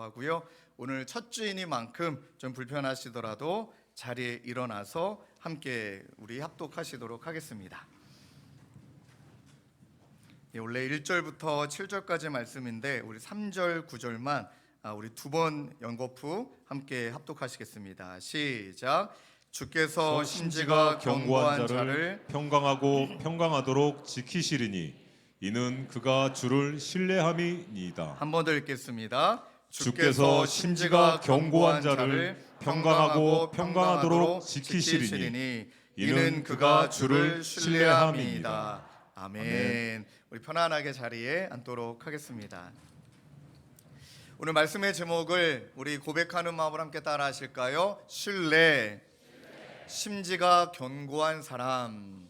하고요. 오늘 첫 주이니만큼 좀 불편하시더라도 자리에 일어나서 함께 우리 합독하시도록 하겠습니다. 원래 1절부터 7절까지 말씀인데 우리 3절, 9절만 우리 두 번 연거푸 함께 합독하시겠습니다. 시작. 주께서 심지가 견고한 자를 평강하고 평강하도록 지키시리니 이는 그가 주를 신뢰함이니이다. 한 번 더 읽겠습니다. 주께서 심지가 견고한 자를 평강하고 평강하도록 지키시리니 이는 그가 주를 신뢰함이니이다. 아멘. 우리 편안하게 자리에 앉도록 하겠습니다. 오늘 말씀의 제목을 우리 고백하는 마음으로 함께 따라 하실까요? 신뢰. 심지가 견고한 사람.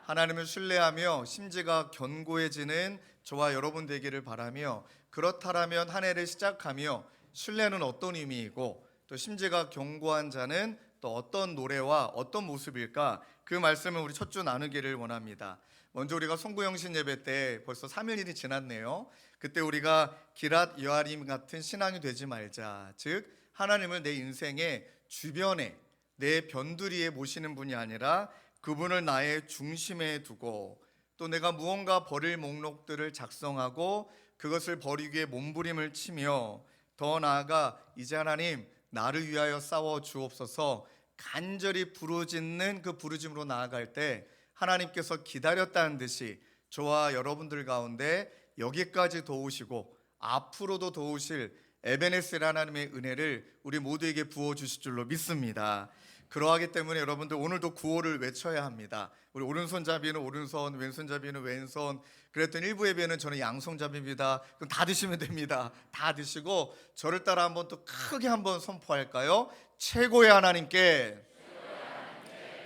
하나님을 신뢰하며 심지가 견고해지는 저와 여러분 되기를 바라며, 그렇다라면 한 해를 시작하며 신뢰는 어떤 의미이고 또 심지가 견고한 자는 또 어떤 노래와 어떤 모습일까, 그 말씀을 우리 첫 주 나누기를 원합니다. 먼저 우리가 송구영신 예배 때 벌써 3일이 지났네요. 그때 우리가 기랏 여아림 같은 신앙이 되지 말자, 즉 하나님을 내 인생의 주변에 내 변두리에 모시는 분이 아니라 그분을 나의 중심에 두고, 또 내가 무언가 버릴 목록들을 작성하고 그것을 버리기 위해 몸부림을 치며, 더 나아가 이제 하나님 나를 위하여 싸워 주옵소서 간절히 부르짖는 그 부르짖음으로 나아갈 때 하나님께서 기다렸다는 듯이 저와 여러분들 가운데 여기까지 도우시고 앞으로도 도우실 에베네셀 하나님의 은혜를 우리 모두에게 부어주실 줄로 믿습니다. 그러하기 때문에 여러분들 오늘도 구호를 외쳐야 합니다. 우리 오른손잡이는 오른손, 왼손잡이는 왼손. 그랬더니 일부 예배는 저는 양손잡이입니다. 그럼 다 드시면 됩니다. 다 드시고 저를 따라 한번 또 크게 한번 선포할까요? 최고의 하나님께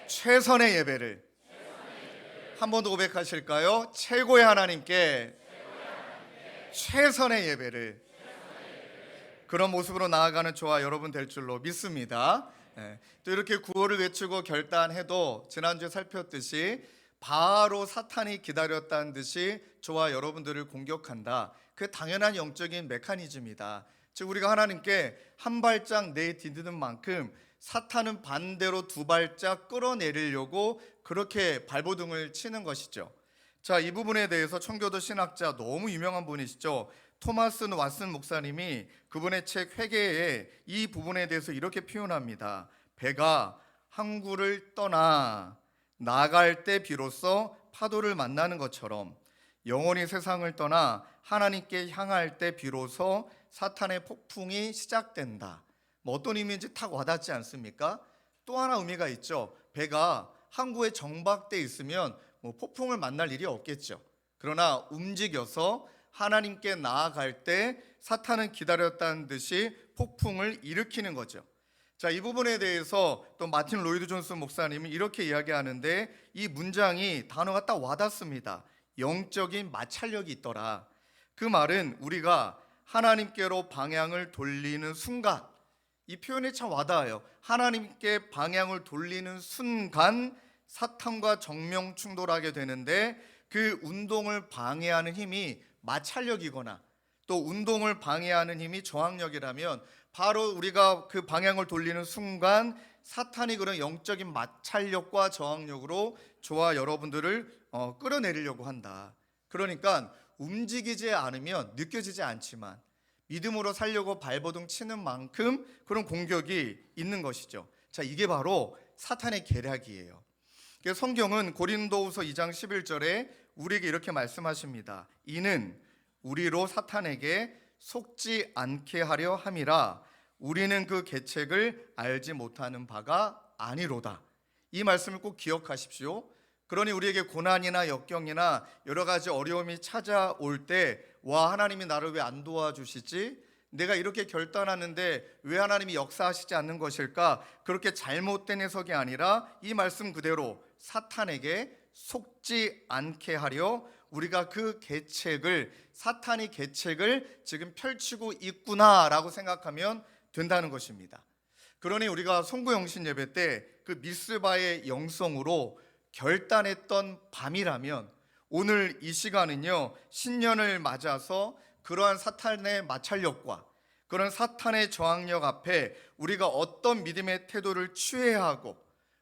최선의 예배를. 한 번 더 고백하실까요? 최고의 하나님께 최선의 예배를. 그런 모습으로 나아가는 저와 여러분 될 줄로 믿습니다. 또 이렇게 구호를 외치고 결단해도 지난주에 살폈듯이 바로 사탄이 기다렸다는 듯이 저와 여러분들을 공격한다. 그 당연한 영적인 메커니즘이다. 즉 우리가 하나님께 한 발짝 내디디는 만큼 사탄은 반대로 두 발짝 끌어내리려고 그렇게 발버둥을 치는 것이죠. 자, 이 부분에 대해서 청교도 신학자 너무 유명한 분이시죠. 토마스 왓슨 목사님이 그분의 책 회개에 이 부분에 대해서 이렇게 표현합니다. 배가 항구를 떠나 나갈 때 비로소 파도를 만나는 것처럼 영혼이 세상을 떠나 하나님께 향할 때 비로소 사탄의 폭풍이 시작된다. 뭐 어떤 의미인지 탁 와닿지 않습니까? 또 하나 의미가 있죠. 배가 항구에 정박돼 있으면 뭐 폭풍을 만날 일이 없겠죠. 그러나 움직여서 하나님께 나아갈 때 사탄은 기다렸다는 듯이 폭풍을 일으키는 거죠. 자, 이 부분에 대해서 또 마틴 로이드 존슨 목사님은 이렇게 이야기하는데 이 문장이 단어가 딱 와닿습니다. 영적인 마찰력이 있더라. 그 말은 우리가 하나님께로 방향을 돌리는 순간, 이 표현이 참 와닿아요. 하나님께 방향을 돌리는 순간 사탄과 정면 충돌하게 되는데 그 운동을 방해하는 힘이 마찰력이거나 또 운동을 방해하는 힘이 저항력이라면 바로 우리가 그 방향을 돌리는 순간 사탄이 그런 영적인 마찰력과 저항력으로 저와 여러분들을 끌어내리려고 한다. 그러니까 움직이지 않으면 느껴지지 않지만 믿음으로 살려고 발버둥 치는 만큼 그런 공격이 있는 것이죠. 자, 이게 바로 사탄의 계략이에요. 성경은 고린도후서 2장 11절에 우리에게 이렇게 말씀하십니다. 이는 우리로 사탄에게 속지 않게 하려 함이라 우리는 그 계책을 알지 못하는 바가 아니로다. 이 말씀을 꼭 기억하십시오. 그러니 우리에게 고난이나 역경이나 여러 가지 어려움이 찾아올 때 와, 하나님이 나를 왜 안 도와주시지? 내가 이렇게 결단하는데 왜 하나님이 역사하시지 않는 것일까? 그렇게 잘못된 해석이 아니라 이 말씀 그대로 사탄에게 속지 않게 하려 우리가 그 계책을, 사탄이 계책을 지금 펼치고 있구나라고 생각하면 된다는 것입니다. 그러니 우리가 송구영신 예배 때 그 미스바의 영성으로 결단했던 밤이라면 오늘 이 시간은요, 신년을 맞아서 그러한 사탄의 마찰력과 그런 사탄의 저항력 앞에 우리가 어떤 믿음의 태도를 취해야 하고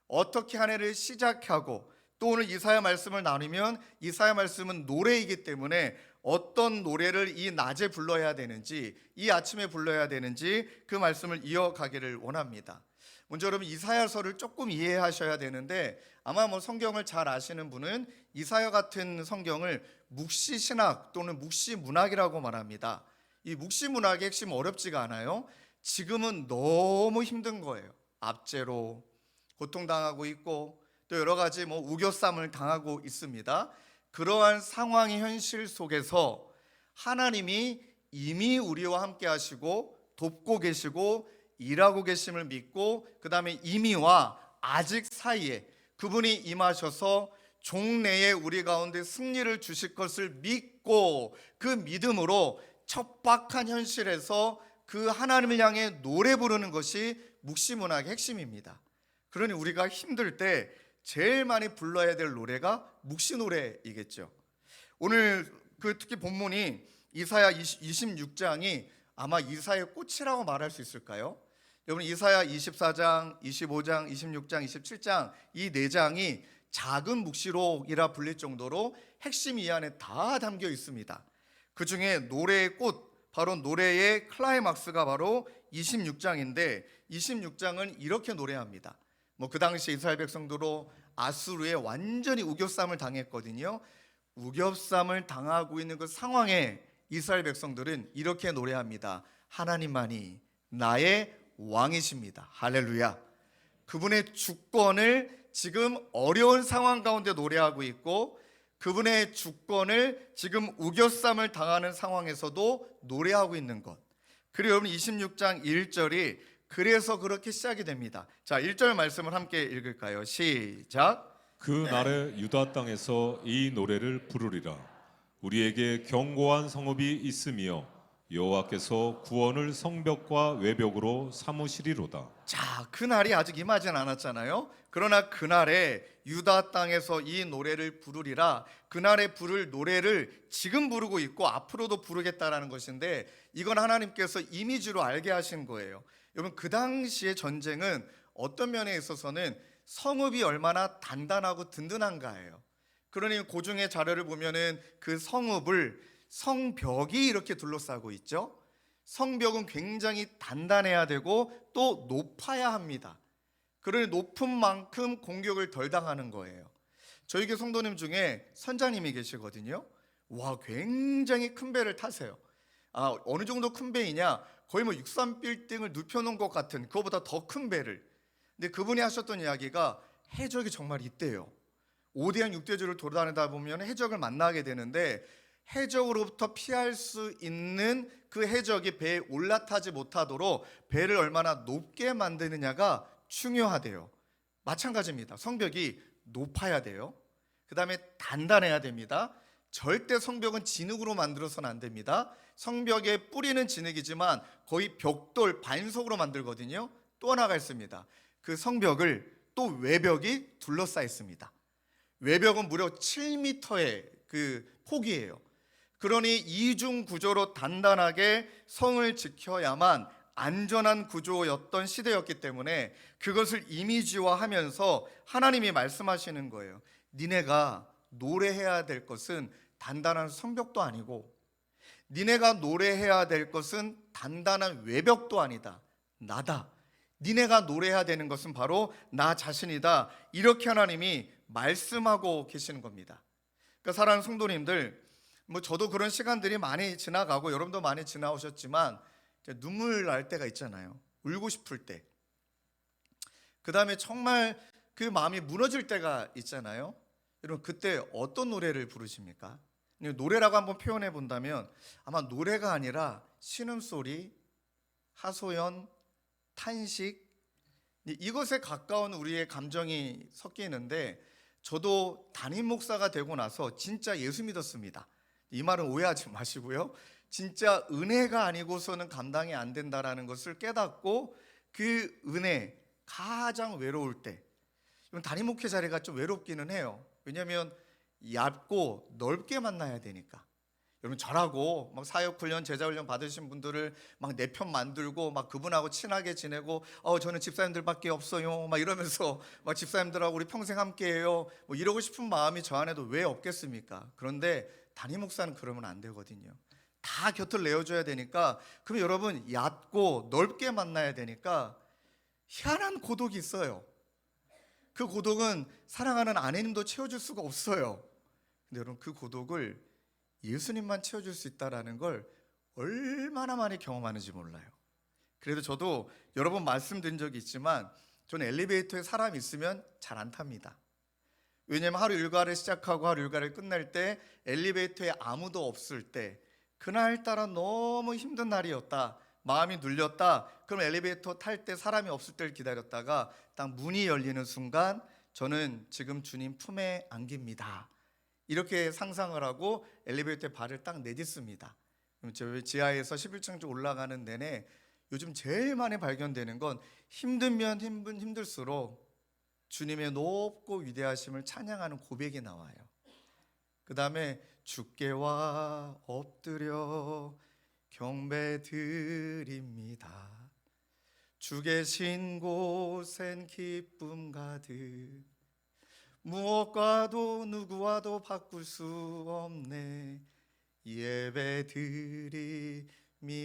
어떻게 한 해를 시작하고, 또 오늘 이사야 말씀을 나누면 이사야 말씀은 노래이기 때문에 어떤 노래를 이 낮에 불러야 되는지, 이 아침에 불러야 되는지 그 말씀을 이어가기를 원합니다. 먼저 여러분 이사야서를 조금 이해하셔야 되는데, 아마 성경을 잘 아시는 분은 이사야 같은 성경을 묵시신학 또는 묵시문학이라고 말합니다. 이 묵시문학의 핵심 어렵지가 않아요. 지금은 너무 힘든 거예요. 압제로 고통당하고 있고 또 여러 가지 우겨쌈을 당하고 있습니다. 그러한 상황의 현실 속에서 하나님이 이미 우리와 함께 하시고 돕고 계시고 일하고 계심을 믿고, 그 다음에 이미와 아직 사이에 그분이 임하셔서 종래에 우리 가운데 승리를 주실 것을 믿고, 그 믿음으로 척박한 현실에서 그 하나님을 향해 노래 부르는 것이 묵시문학의 핵심입니다. 그러니 우리가 힘들 때 제일 많이 불러야 될 노래가 묵시 노래이겠죠. 오늘 특히 본문이 이사야 26장이 아마 이사야의 꽃이라고 말할 수 있을까요? 여러분 이사야 24장, 25장, 26장, 27장 이 4장이 작은 묵시록이라 불릴 정도로 핵심이 이 안에 다 담겨 있습니다. 그 중에 노래의 꽃, 바로 노래의 클라이막스가 바로 26장인데 26장은 이렇게 노래합니다. 그 당시 이스라엘 백성들로 아수르에 완전히 우겨쌈을 당했거든요. 우겨쌈을 당하고 있는 그 상황에 이스라엘 백성들은 이렇게 노래합니다. 하나님만이 나의 왕이십니다. 할렐루야. 그분의 주권을 지금 어려운 상황 가운데 노래하고 있고, 그분의 주권을 지금 우겨쌈을 당하는 상황에서도 노래하고 있는 것. 그리고 여러분 26장 1절이 그래서 그렇게 시작이 됩니다. 자, 1절 말씀을 함께 읽을까요? 시작. 그 날에 유다 땅에서 이 노래를 부르리라. 우리에게 견고한 성읍이 있으며 여호와께서 구원을 성벽과 외벽으로 삼으시리로다. 자, 그날이 아직 임하진 않았잖아요. 그러나 그날에 유다 땅에서 이 노래를 부르리라. 그날에 부를 노래를 지금 부르고 있고 앞으로도 부르겠다라는 것인데, 이건 하나님께서 이미지로 알게 하신 거예요. 여러분 그 당시의 전쟁은 어떤 면에 있어서는 성읍이 얼마나 단단하고 든든한가예요. 그러니 고중의 자료를 보면은 그 성읍을 성벽이 이렇게 둘러싸고 있죠. 성벽은 굉장히 단단해야 되고 또 높아야 합니다. 그러니 높은 만큼 공격을 덜 당하는 거예요. 저희 교회 성도님 중에 선장님이 계시거든요. 와, 굉장히 큰 배를 타세요. 어느 정도 큰 배이냐? 거의 63빌딩을 눕혀놓은 것 같은, 그거보다 더 큰 배를. 근데 그분이 하셨던 이야기가 해적이 정말 있대요. 5대양 6대주를 돌아다니다 보면 해적을 만나게 되는데, 해적으로부터 피할 수 있는 그 해적이 배에 올라타지 못하도록 배를 얼마나 높게 만드느냐가 중요하대요. 마찬가지입니다. 성벽이 높아야 돼요. 그 다음에 단단해야 됩니다. 절대 성벽은 진흙으로 만들어서는 안 됩니다. 성벽의 뿌리는 진흙이지만 거의 벽돌 반석으로 만들거든요. 또 하나가 있습니다. 그 성벽을 또 외벽이 둘러싸여 있습니다. 외벽은 무려 7m의 그 폭이에요. 그러니 이중 구조로 단단하게 성을 지켜야만 안전한 구조였던 시대였기 때문에 그것을 이미지화하면서 하나님이 말씀하시는 거예요. 니네가 노래해야 될 것은 단단한 성벽도 아니고, 니네가 노래해야 될 것은 단단한 외벽도 아니다. 나다. 니네가 노래해야 되는 것은 바로 나 자신이다. 이렇게 하나님이 말씀하고 계시는 겁니다. 그러니까 사랑하는 성도님들, 저도 그런 시간들이 많이 지나가고 여러분도 많이 지나오셨지만 눈물 날 때가 있잖아요. 울고 싶을 때. 그 다음에 정말 그 마음이 무너질 때가 있잖아요. 여러분 그때 어떤 노래를 부르십니까? 노래라고 한번 표현해 본다면 아마 노래가 아니라 신음소리, 하소연, 탄식, 이것에 가까운 우리의 감정이 섞이는데, 저도 담임 목사가 되고 나서 진짜 예수 믿었습니다. 이 말은 오해하지 마시고요. 진짜 은혜가 아니고서는 감당이 안 된다라는 것을 깨닫고, 그 은혜, 가장 외로울 때, 담임 목회 자리가 좀 외롭기는 해요. 왜냐하면 얇고 넓게 만나야 되니까. 여러분 저라고 막 사역훈련, 제자훈련 받으신 분들을 막 내 편 만들고 막 그분하고 친하게 지내고 저는 집사님들밖에 없어요 막 이러면서 막 집사님들하고 우리 평생 함께해요 뭐 이러고 싶은 마음이 저 안에도 왜 없겠습니까? 그런데 담임 목사는 그러면 안 되거든요. 다 곁을 내어줘야 되니까. 그럼 여러분 얕고 넓게 만나야 되니까 희한한 고독이 있어요. 그 고독은 사랑하는 아내님도 채워줄 수가 없어요. 근데 여러분 그 고독을 예수님만 채워줄 수 있다는 걸 얼마나 많이 경험하는지 몰라요. 그래도 저도 여러 번 말씀드린 적이 있지만 저는 엘리베이터에 사람이 있으면 잘 안 탑니다. 왜냐하면 하루 일과를 시작하고 하루 일과를 끝날 때 엘리베이터에 아무도 없을 때 그날따라 너무 힘든 날이었다, 마음이 눌렸다. 그럼 엘리베이터 탈 때 사람이 없을 때를 기다렸다가 딱 문이 열리는 순간 저는 지금 주님 품에 안깁니다, 이렇게 상상을 하고 엘리베이터에 발을 딱 내딛습니다. 저 지하에서 11층 쪽 올라가는 내내 요즘 제일 많이 발견되는 건 힘들면 힘들수록 주님의 높고 위대하심을 찬양하는 고백이 나와요. 그 다음에 주께와 엎드려 경배드립니다. 주 계신 곳엔 기쁨 가득, 무엇과도 누구와도 바꿀 수 없네. 예배드림이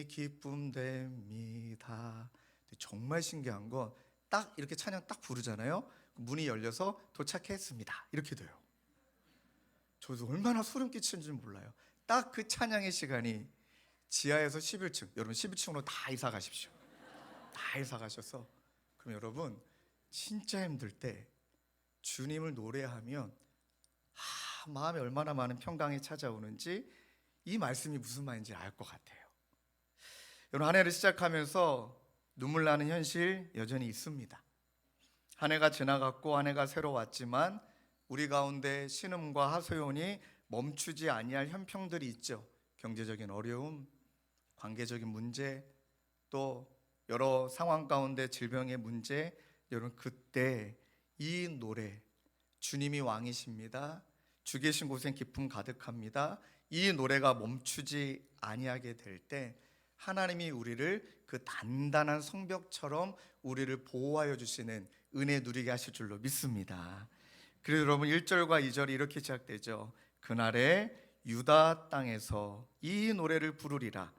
기쁨됩니다. 정말 신기한 건 딱 이렇게 찬양 딱 부르잖아요. 문이 열려서 도착했습니다, 이렇게 돼요. 저도 얼마나 소름 끼치는지 몰라요. 딱 그 찬양의 시간이 지하에서 11층, 여러분 11층으로 다 이사 가십시오. 다 이사 가셔서, 그럼 여러분 진짜 힘들 때 주님을 노래하면 마음에 얼마나 많은 평강이 찾아오는지 이 말씀이 무슨 말인지 알 것 같아요. 여러분 한 해를 시작하면서 눈물 나는 현실 여전히 있습니다. 한 해가 지나갔고 한 해가 새로 왔지만 우리 가운데 신음과 하소연이 멈추지 아니할 현평들이 있죠. 경제적인 어려움, 관계적인 문제, 또 여러 상황 가운데 질병의 문제. 여러분 그때 이 노래, 주님이 왕이십니다, 주 계신 곳엔 기쁨 가득합니다, 이 노래가 멈추지 아니하게 될 때 하나님이 우리를 그 단단한 성벽처럼 우리를 보호하여 주시는 은혜 누리게 하실 줄로 믿습니다. 그래서 여러분 1절과 2절이 이렇게 시작되죠. 그날에 유다 땅에서 이 노래를 부르리라.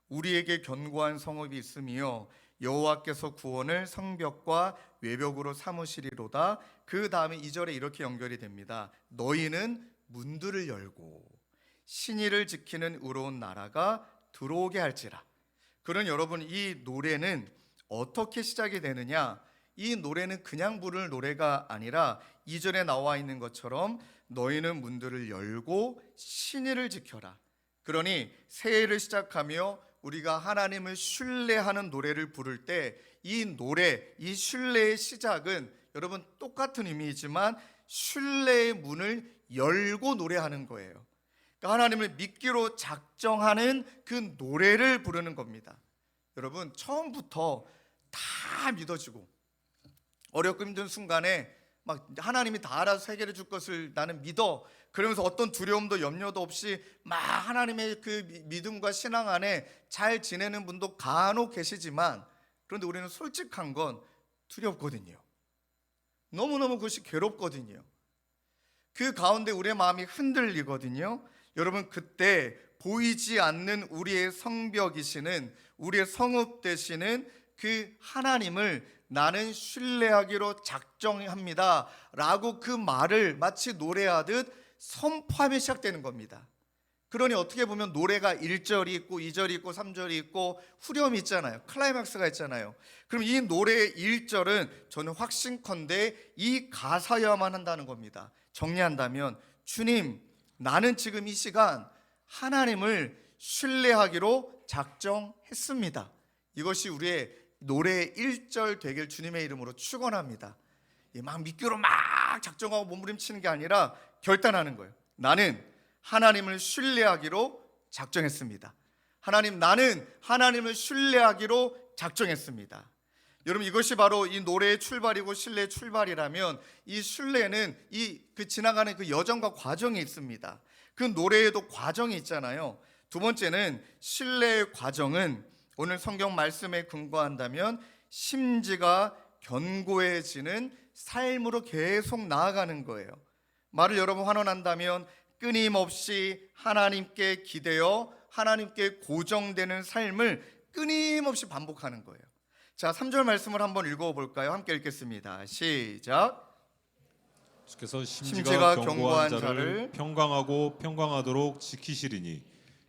우리에게 견고한 성읍이 있으며 여호와께서 구원을 성벽과 외벽으로 삼으시리로다. 그 다음에 2절에 이렇게 연결이 됩니다. 너희는 문들을 열고 신의를 지키는 의로운 나라가 들어오게 할지라. 그런 여러분 이 노래는 어떻게 시작이 되느냐? 이 노래는 그냥 부를 노래가 아니라 2절에 나와 있는 것처럼 너희는 문들을 열고 신의를 지켜라. 그러니 새해를 시작하며 우리가 하나님을 신뢰하는 노래를 부를 때 이 노래, 이 신뢰의 시작은 여러분 똑같은 의미이지만 신뢰의 문을 열고 노래하는 거예요. 하나님을 믿기로 작정하는 그 노래를 부르는 겁니다. 여러분 처음부터 다 믿어지고 어렵고 힘든 순간에 막 하나님이 다 알아서 해결해 줄 것을 나는 믿어, 그러면서 어떤 두려움도 염려도 없이 막 하나님의 그 믿음과 신앙 안에 잘 지내는 분도 간혹 계시지만, 그런데 우리는 솔직한 건 두렵거든요. 너무너무 그것이 괴롭거든요. 그 가운데 우리의 마음이 흔들리거든요. 여러분 그때 보이지 않는 우리의 성벽이시는, 우리의 성읍 되시는 그 하나님을 나는 신뢰하기로 작정합니다 라고 그 말을 마치 노래하듯 선포하며 시작되는 겁니다. 그러니 어떻게 보면 노래가 1절이 있고 2절이 있고 3절이 있고 후렴이 있잖아요. 클라이막스가 있잖아요. 그럼 이 노래의 1절은 저는 확신컨대 이 가사여야만 한다는 겁니다. 정리한다면 주님, 나는 지금 이 시간 하나님을 신뢰하기로 작정했습니다. 이것이 우리의 노래의 1절 되길 주님의 이름으로 축원합니다. 막 믿기로 막 작정하고 몸부림치는 게 아니라 결단하는 거예요. 나는 하나님을 신뢰하기로 작정했습니다. 하나님, 나는 하나님을 신뢰하기로 작정했습니다. 여러분 이것이 바로 이 노래의 출발이고 신뢰의 출발이라면 이 신뢰는 그 지나가는 그 여정과 과정이 있습니다. 그 노래에도 과정이 있잖아요. 두 번째는 신뢰의 과정은 오늘 성경 말씀에 근거한다면 심지가 견고해지는 삶으로 계속 나아가는 거예요. 말을 여러분 환원한다면 끊임없이 하나님께 기대어 하나님께 고정되는 삶을 끊임없이 반복하는 거예요. 자, 3절 말씀을 한번 읽어볼까요? 함께 읽겠습니다. 시작. 주께서 심지가 심지가 견고한 견고한 자를 자를 평강하고 평강하도록 지키시리니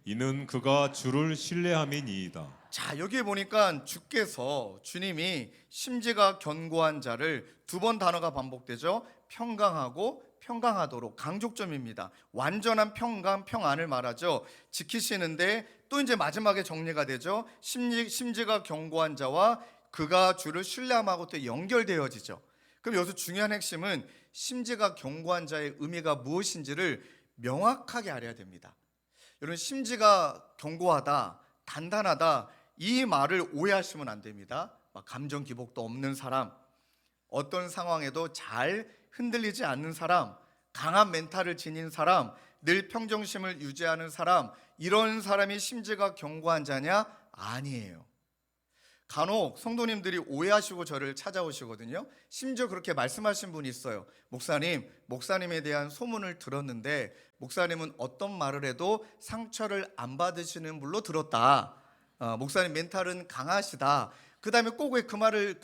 이는 그가 주를 신뢰함이니이다. 자, 여기에 보니까 주님이 심지가 견고한 자를 두 번 단어가 반복되죠. 평강하고 평강하도록, 강조점입니다. 완전한 평강, 평안을 말하죠. 지키시는데 또 이제 마지막에 정리가 되죠. 심지가 견고한 자와 그가 주를 신뢰함하고 또 연결되어지죠. 그럼 여기서 중요한 핵심은 심지가 견고한 자의 의미가 무엇인지를 명확하게 알아야 됩니다. 여러분, 심지가 견고하다, 단단하다, 이 말을 오해하시면 안 됩니다. 감정 기복도 없는 사람, 어떤 상황에도 잘 흔들리지 않는 사람, 강한 멘탈을 지닌 사람, 늘 평정심을 유지하는 사람, 이런 사람이 심지가 견고한 자냐? 아니에요. 간혹 성도님들이 오해하시고 저를 찾아오시거든요. 심지어 그렇게 말씀하신 분이 있어요. 목사님에 대한 소문을 들었는데 목사님은 어떤 말을 해도 상처를 안 받으시는 분로 들었다. 목사님 멘탈은 강하시다. 그 다음에 꼭 왜 그 말을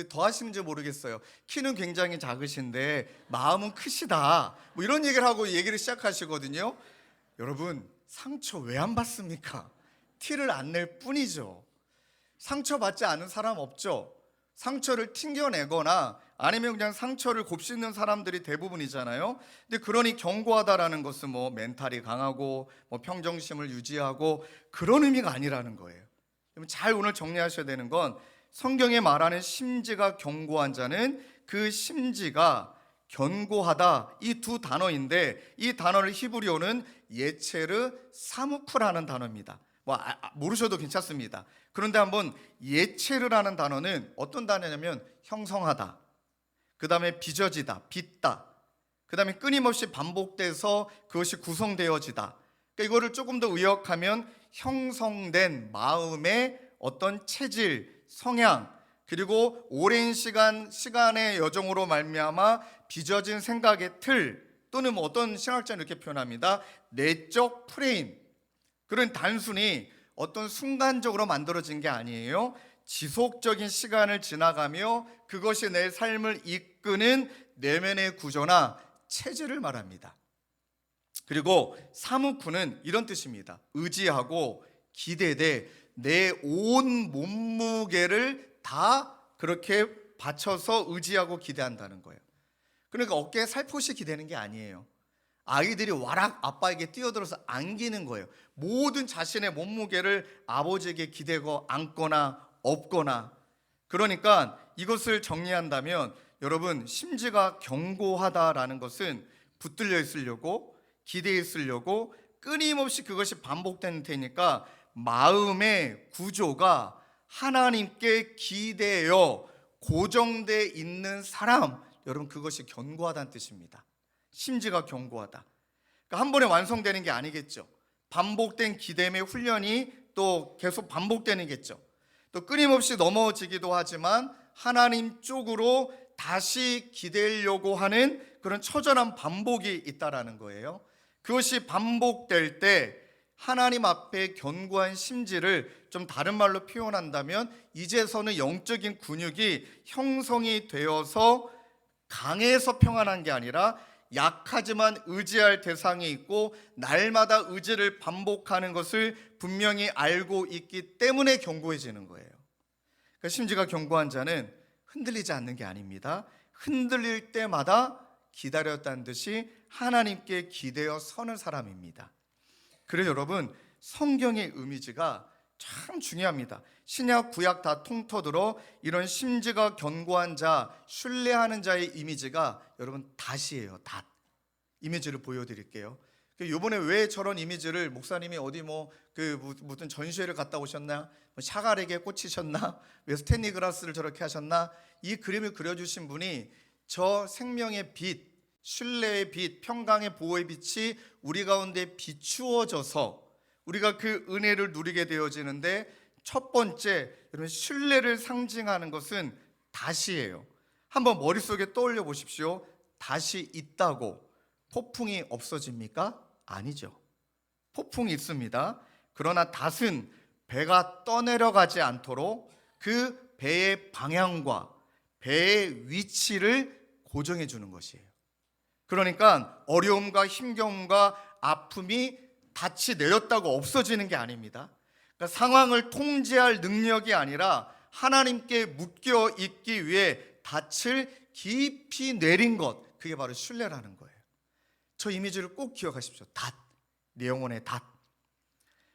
더 하시는지 모르겠어요. 키는 굉장히 작으신데 마음은 크시다. 뭐 이런 얘기를 하고 얘기를 시작하시거든요. 여러분, 상처 왜 안 받습니까? 티를 안 낼 뿐이죠. 상처받지 않은 사람 없죠. 상처를 튕겨내거나 아니면 그냥 상처를 곱씹는 사람들이 대부분이잖아요. 근데 그러니 견고하다라는 것은 뭐 멘탈이 강하고 뭐 평정심을 유지하고 그런 의미가 아니라는 거예요. 잘 오늘 정리하셔야 되는 건 성경에 말하는 심지가 견고한 자는 그 심지가 견고하다, 이 두 단어인데 이 단어를 히브리어는 예체르 사무쿠라는 단어입니다. 모르셔도 괜찮습니다. 그런데 한번 예체르라는 단어는 어떤 단어냐면 형성하다, 그 다음에 빚어지다, 빚다, 그 다음에 끊임없이 반복돼서 그것이 구성되어지다. 그러니까 이거를 조금 더 의역하면 형성된 마음의 어떤 체질, 성향, 그리고 오랜 시간의 여정으로 말미암아 빚어진 생각의 틀, 또는 뭐 어떤 신학자는 이렇게 표현합니다. 내적 프레임. 그런 단순히 어떤 순간적으로 만들어진 게 아니에요. 지속적인 시간을 지나가며 그것이 내 삶을 이끄는 내면의 구조나 체질을 말합니다. 그리고 사무쿠는 이런 뜻입니다. 의지하고 기대되 내 온 몸무게를 다 그렇게 바쳐서 의지하고 기대한다는 거예요. 그러니까 어깨에 살포시 기대는 게 아니에요. 아이들이 와락 아빠에게 뛰어들어서 안기는 거예요. 모든 자신의 몸무게를 아버지에게 기대고 안거나 업거나. 그러니까 이것을 정리한다면 여러분, 심지가 견고하다라는 것은 붙들려 있으려고, 기대해 있으려고 끊임없이 그것이 반복되는 테니까 마음의 구조가 하나님께 기대어 고정돼 있는 사람, 여러분, 그것이 견고하다는 뜻입니다. 심지가 견고하다. 그러니까 한 번에 완성되는 게 아니겠죠. 반복된 기대의 훈련이 또 계속 반복되는 겠죠. 또 끊임없이 넘어지기도 하지만 하나님 쪽으로 다시 기대려고 하는 그런 처절한 반복이 있다라는 거예요. 그것이 반복될 때 하나님 앞에 견고한 심지를 좀 다른 말로 표현한다면 이제서는 영적인 근육이 형성이 되어서 강해서 평안한 게 아니라 약하지만 의지할 대상이 있고 날마다 의지를 반복하는 것을 분명히 알고 있기 때문에 견고해지는 거예요. 그러니까 심지가 견고한 자는 흔들리지 않는 게 아닙니다. 흔들릴 때마다 기다렸다는 듯이 하나님께 기대어 서는 사람입니다. 그래서 여러분, 성경의 이미지가 참 중요합니다. 신약 구약 다 통틀어 이런 심지가 견고한 자, 신뢰하는 자의 이미지가 여러분 닷이에요. 닷. 이미지를 보여드릴게요. 이번에 왜 저런 이미지를 목사님이 어디 무슨 전시회를 갔다 오셨나? 샤갈에게 꽂히셨나? 왜 스탠리 그라스를 저렇게 하셨나? 이 그림을 그려주신 분이 저 생명의 빛, 신뢰의 빛, 평강의 보호의 빛이 우리 가운데 비추어져서 우리가 그 은혜를 누리게 되어지는데, 첫 번째, 여러분, 신뢰를 상징하는 것은 다시예요. 한번 머릿속에 떠올려 보십시오. 다시 있다고 폭풍이 없어집니까? 아니죠. 폭풍이 있습니다. 그러나 닷은 배가 떠내려가지 않도록 그 배의 방향과 배의 위치를 고정해 주는 것이에요. 그러니까 어려움과 힘겨움과 아픔이 닻이 내렸다고 없어지는 게 아닙니다. 그러니까 상황을 통제할 능력이 아니라 하나님께 묶여 있기 위해 닻을 깊이 내린 것, 그게 바로 신뢰라는 거예요. 저 이미지를 꼭 기억하십시오. 닷, 내 영혼의 닷.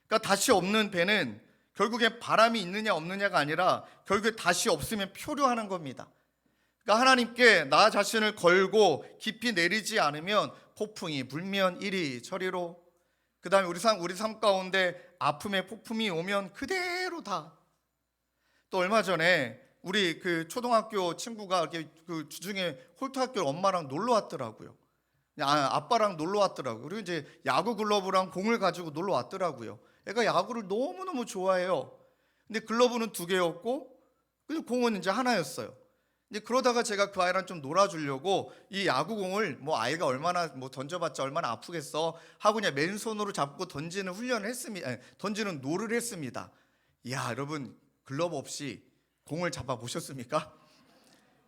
그러니까 닷이 없는 배는 결국에 바람이 있느냐 없느냐가 아니라 결국에 닷이 없으면 표류하는 겁니다. 그러니까 하나님께 나 자신을 걸고 깊이 내리지 않으면 폭풍이 불면 이리저리로, 그 다음에 우리 삶 가운데 아픔의 폭풍이 오면 그대로 다. 또 얼마 전에 우리 그 초등학교 친구가 이렇게 그 주중에 홀트학교 엄마랑 놀러 왔더라고요. 아빠랑 놀러 왔더라고요. 그리고 이제 야구 글러브랑 공을 가지고 놀러 왔더라고요. 애가 야구를 너무너무 좋아해요. 근데 글러브는 2개였고 공은 이제 하나였어요. 근데 그러다가 제가 그 아이랑 좀 놀아주려고 이 야구공을 뭐 아이가 얼마나 뭐 던져봤자 얼마나 아프겠어 하고 그냥 맨손으로 잡고 던지는 훈련을 했습니다. 던지는 놀을 했습니다. 이야, 여러분, 글러브 없이 공을 잡아 보셨습니까?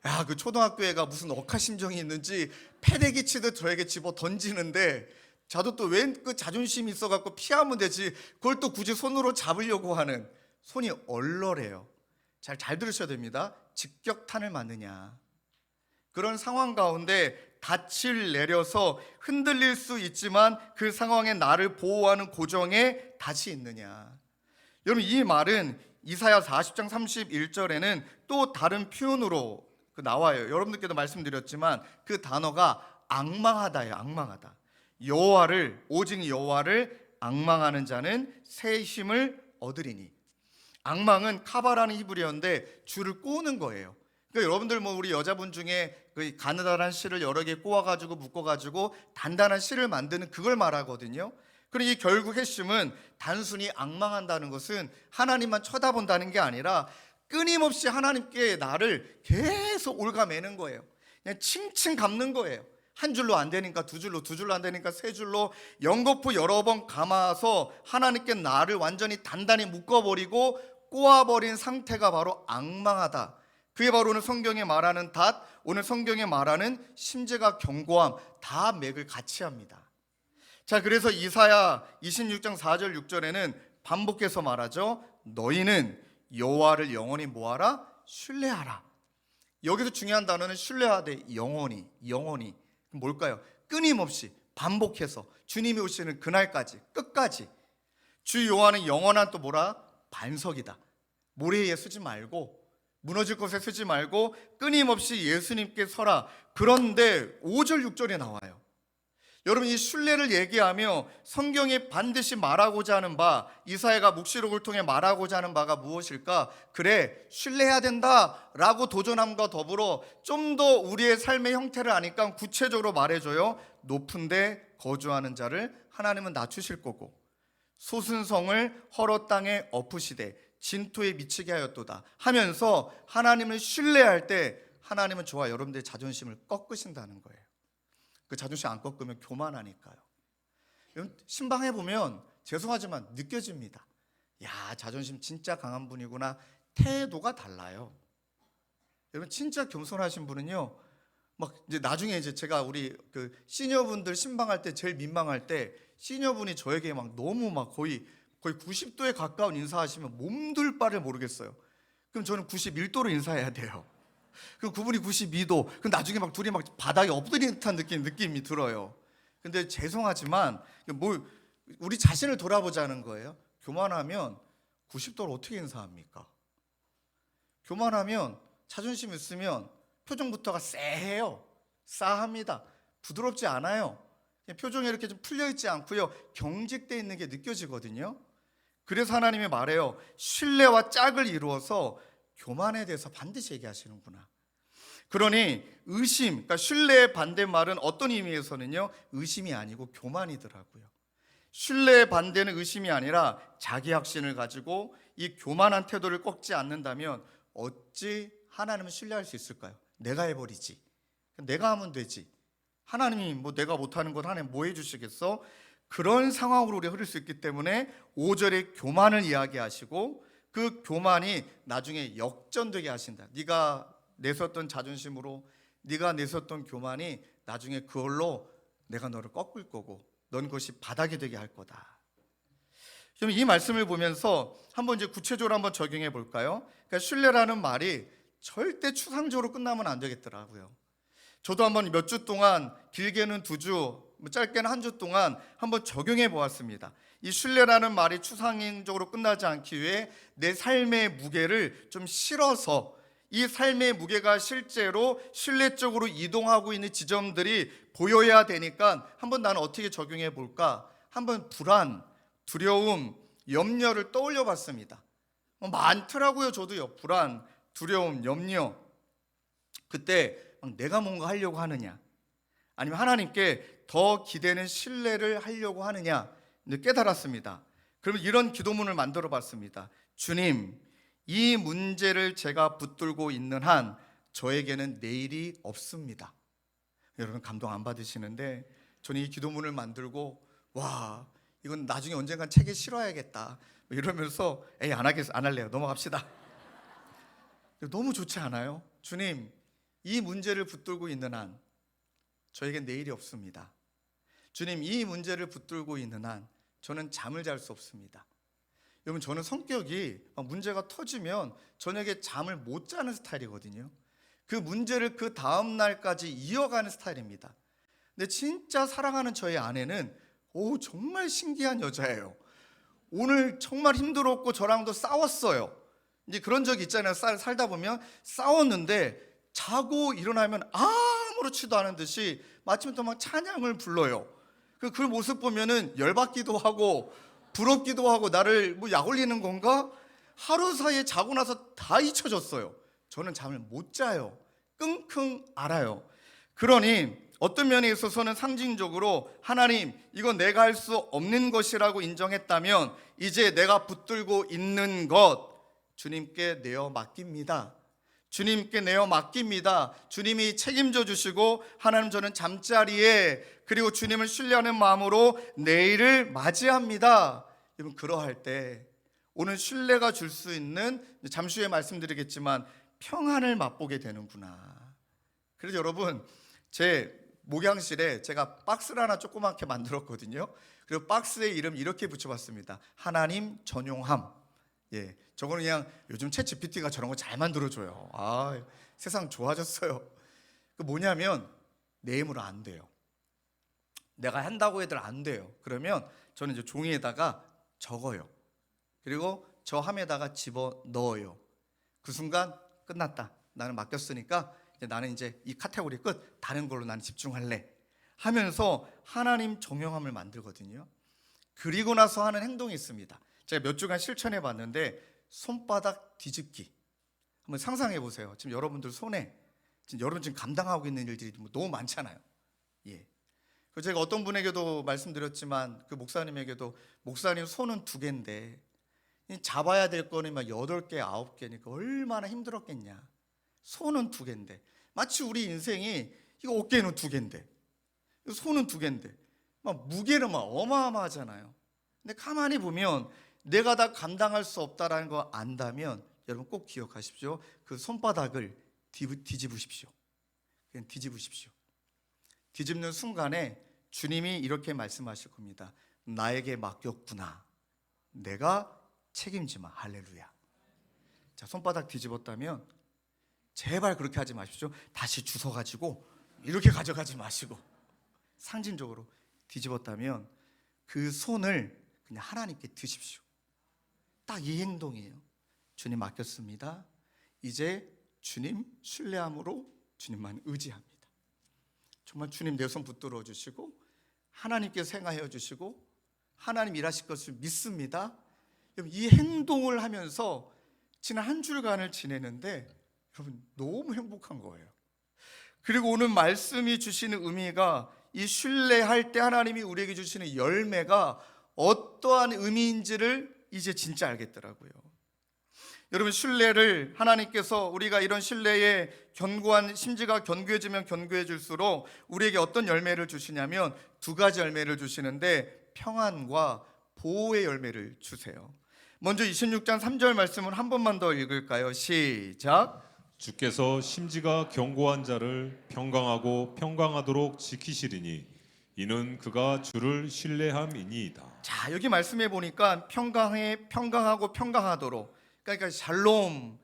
야, 그 초등학교 애가 무슨 억하심정이 있는지 패대기 치듯 저에게 집어 던지는데, 저도 또 웬 그 자존심이 있어갖고 피하면 되지 그걸 또 굳이 손으로 잡으려고 하는, 손이 얼얼해요. 잘 들으셔야 됩니다. 직격탄을 맞느냐, 그런 상황 가운데 닻을 내려서 흔들릴 수 있지만 그 상황에 나를 보호하는 고정에 닻이 있느냐. 여러분, 이 말은 이사야 40장 31절에는 또 다른 표현으로 나와요. 여러분들께도 말씀드렸지만 그 단어가 앙망하다예요. 앙망하다. 여호와를, 오직 여호와를 앙망하는 자는 새 힘을 얻으리니. 앙망은 카바라는 히브리어인데 줄을 꼬는 거예요. 그러니까 여러분들 뭐 우리 여자분 중에 그 가느다란 실을 여러 개 꼬아가지고 묶어가지고 단단한 실을 만드는 그걸 말하거든요. 그러니 결국 핵심은 단순히 앙망한다는 것은 하나님만 쳐다본다는 게 아니라 끊임없이 하나님께 나를 계속 올가매는 거예요. 그냥 칭칭 감는 거예요. 한 줄로 안 되니까 2줄로, 2줄로 안 되니까 3줄로 연거푸 여러 번 감아서 하나님께 나를 완전히 단단히 묶어버리고 꼬아버린 상태가 바로 앙망하다. 그게 바로 오늘 성경에 말하는 닷, 오늘 성경에 말하는 심재가 견고함, 다 맥을 같이 합니다. 자, 그래서 이사야 26장 4절 6절에는 반복해서 말하죠. 너희는 여호와를 영원히 뭐하라? 신뢰하라. 여기서 중요한 단어는 신뢰하되 영원히. 뭘까요? 끊임없이 반복해서 주님이 오시는 그날까지, 끝까지. 주 여호와는 영원한 또 뭐라? 반석이다. 모래에 쓰지 말고, 무너질 것에 쓰지 말고 끊임없이 예수님께 서라. 그런데 5절 6절에 나와요. 여러분, 이 신뢰를 얘기하며 성경이 반드시 말하고자 하는 바, 이사야가 묵시록을 통해 말하고자 하는 바가 무엇일까? 그래, 신뢰해야 된다라고 도전함과 더불어 좀 더 우리의 삶의 형태를 아니까 구체적으로 말해줘요. 높은 데 거주하는 자를 하나님은 낮추실 거고, 솟은 성을 헐어 땅에 엎으시되 진토에 미치게 하였도다 하면서 하나님을 신뢰할 때 하나님은 저와 여러분들의 자존심을 꺾으신다는 거예요. 그 자존심 안 꺾으면 교만하니까요. 신방해 보면 죄송하지만 느껴집니다. 야, 자존심 진짜 강한 분이구나. 태도가 달라요. 여러분, 진짜 겸손하신 분은요, 막 이제 나중에 이제 제가 우리 그 시니어분들 신방할 때 제일 민망할 때 시니어분이 저에게 막 너무 막 거의 90도에 가까운 인사하시면 몸둘 바를 모르겠어요. 그럼 저는 91도로 인사해야 돼요. 그 그분이 92도. 그 나중에 막 둘이 막 바닥에 엎드린 듯한 느낌이 들어요. 근데 죄송하지만 뭐 우리 자신을 돌아보자는 거예요. 교만하면 90도를 어떻게 인사합니까? 교만하면, 자존심 있으면 표정부터가 쎄해요. 싸합니다. 부드럽지 않아요. 표정이 이렇게 좀 풀려있지 않고요, 경직되어 있는 게 느껴지거든요. 그래서 하나님이 말해요. 신뢰와 짝을 이루어서 교만에 대해서 반드시 얘기하시는구나. 그러니 의심, 그러니까 신뢰의 반대말은 어떤 의미에서는요, 의심이 아니고 교만이더라고요. 신뢰의 반대는 의심이 아니라 자기 확신을 가지고 이 교만한 태도를 꺾지 않는다면 어찌 하나님을 신뢰할 수 있을까요? 내가 해버리지, 내가 하면 되지, 하나님이 뭐 내가 못하는 것 하나님 뭐 해주시겠어? 그런 상황으로 우리가 흐를 수 있기 때문에 5절에 교만을 이야기하시고 그 교만이 나중에 역전되게 하신다. 네가 내섰던 자존심으로, 네가 내섰던 교만이 나중에 그걸로 내가 너를 꺾을 거고 넌 그것이 바닥이 되게 할 거다. 그럼 이 말씀을 보면서 한번 이제 구체적으로 한번 적용해 볼까요? 그러니까 신뢰라는 말이 절대 추상적으로 끝나면 안 되겠더라고요. 저도 한번 몇 주 동안, 길게는 2주, 짧게는 1주 동안 한번 적용해 보았습니다. 이 신뢰라는 말이 추상적으로 끝나지 않기 위해 내 삶의 무게를 좀 실어서 이 삶의 무게가 실제로 신뢰적으로 이동하고 있는 지점들이 보여야 되니까 한번 나는 어떻게 적용해 볼까? 한번 불안, 두려움, 염려를 떠올려 봤습니다. 많더라고요. 저도요. 불안, 두려움, 염려. 그때 내가 뭔가 하려고 하느냐, 아니면 하나님께 더 기대는 신뢰를 하려고 하느냐 깨달았습니다. 그러면 이런 기도문을 만들어 봤습니다. 주님, 이 문제를 제가 붙들고 있는 한 저에게는 내일이 없습니다. 여러분 감동 안 받으시는데 저는 이 기도문을 만들고 와, 이건 나중에 언젠간 책에 실어야겠다 이러면서 안 할래요. 넘어갑시다. 너무 좋지 않아요? 주님, 이 문제를 붙들고 있는 한 저에겐 내일이 없습니다. 주님, 이 문제를 붙들고 있는 한 저는 잠을 잘 수 없습니다. 여러분, 저는 성격이 문제가 터지면 저녁에 잠을 못 자는 스타일이거든요. 그 문제를 그 다음 날까지 이어가는 스타일입니다. 근데 진짜 사랑하는 저의 아내는 정말 신기한 여자예요. 오늘 정말 힘들었고 저랑도 싸웠어요. 이제 그런 적이 있잖아요. 살다 보면 싸웠는데 자고 일어나면 아무렇지도 않은 듯이 마침부터 막 찬양을 불러요. 그 모습 보면은 열받기도 하고 부럽기도 하고 나를 약 올리는 건가? 하루 사이에 자고 나서 다 잊혀졌어요. 저는 잠을 못 자요. 끙끙 앓아요. 그러니 어떤 면에 있어서는 상징적으로 하나님, 이건 내가 할 수 없는 것이라고 인정했다면 이제 내가 붙들고 있는 것 주님께 내어 맡깁니다. 주님께 내어 맡깁니다. 주님이 책임져 주시고 하나님, 저는 잠자리에 그리고 주님을 신뢰하는 마음으로 내일을 맞이합니다. 여러분, 그러할 때 오늘 신뢰가 줄 수 있는, 잠시 후에 말씀드리겠지만 평안을 맛보게 되는구나. 그래서 여러분, 제 목양실에 제가 박스를 하나 조그맣게 만들었거든요. 그리고 박스의 이름 이렇게 붙여봤습니다. 하나님 전용함. 저거는 그냥 요즘 챗 GPT가 저런 거 잘 만들어줘요. 세상 좋아졌어요. 그 뭐냐면 내 힘으로 안 돼요. 내가 한다고 해도 안 돼요. 그러면 저는 이제 종이에다가 적어요. 그리고 저 함에다가 집어 넣어요. 그 순간 끝났다. 나는 맡겼으니까 나는 이제 이 카테고리 끝. 다른 걸로 나는 집중할래 하면서 하나님 정형함을 만들거든요. 그리고 나서 하는 행동이 있습니다. 제가 몇 주간 실천해 봤는데 손바닥 뒤집기 한번 상상해 보세요. 지금 여러분들 손에 여러분 지금 감당하고 있는 일들이 너무 많잖아요. 제가 어떤 분에게도 말씀드렸지만 그 목사님에게도, 목사님 손은 2개인데 잡아야 될 거는 막 8개, 9개니까 얼마나 힘들었겠냐. 손은 2개인데 마치 우리 인생이 이거 어깨는 2개인데 손은 2개인데 막 무게는 막 어마어마하잖아요. 근데 가만히 보면 내가 다 감당할 수 없다라는 거 안다면 여러분 꼭 기억하십시오. 그 손바닥을 뒤집으십시오. 그냥 뒤집으십시오. 뒤집는 순간에 주님이 이렇게 말씀하실 겁니다. 나에게 맡겼구나. 내가 책임지마. 할렐루야. 자, 손바닥 뒤집었다면 제발 그렇게 하지 마십시오. 다시 주워가지고 이렇게 가져가지 마시고 상징적으로 뒤집었다면 그 손을 그냥 하나님께 드십시오. 딱 이 행동이에요. 주님 맡겼습니다. 이제 주님 신뢰함으로 주님만 의지합니다. 정말 주님 내 손 붙들어 주시고 하나님께서 행하여 주시고 하나님 일하실 것을 믿습니다. 이 행동을 하면서 지난 한 주간을 지내는데 여러분 너무 행복한 거예요. 그리고 오늘 말씀이 주시는 의미가 이 신뢰할 때 하나님이 우리에게 주시는 열매가 어떠한 의미인지를 이제 진짜 알겠더라고요. 여러분, 신뢰를 하나님께서 우리가 이런 신뢰에 견고한 심지가 견고해지면 견고해질수록 우리에게 어떤 열매를 주시냐면 두 가지 열매를 주시는데 평안과 보호의 열매를 주세요. 먼저 26장 3절 말씀을 한 번만 더 읽을까요? 시작. 주께서 심지가 견고한 자를 평강하고 평강하도록 지키시리니 이는 그가 주를 신뢰함이니이다. 자, 여기 말씀해 보니까 평강하고 평강하도록, 그러니까 샬롬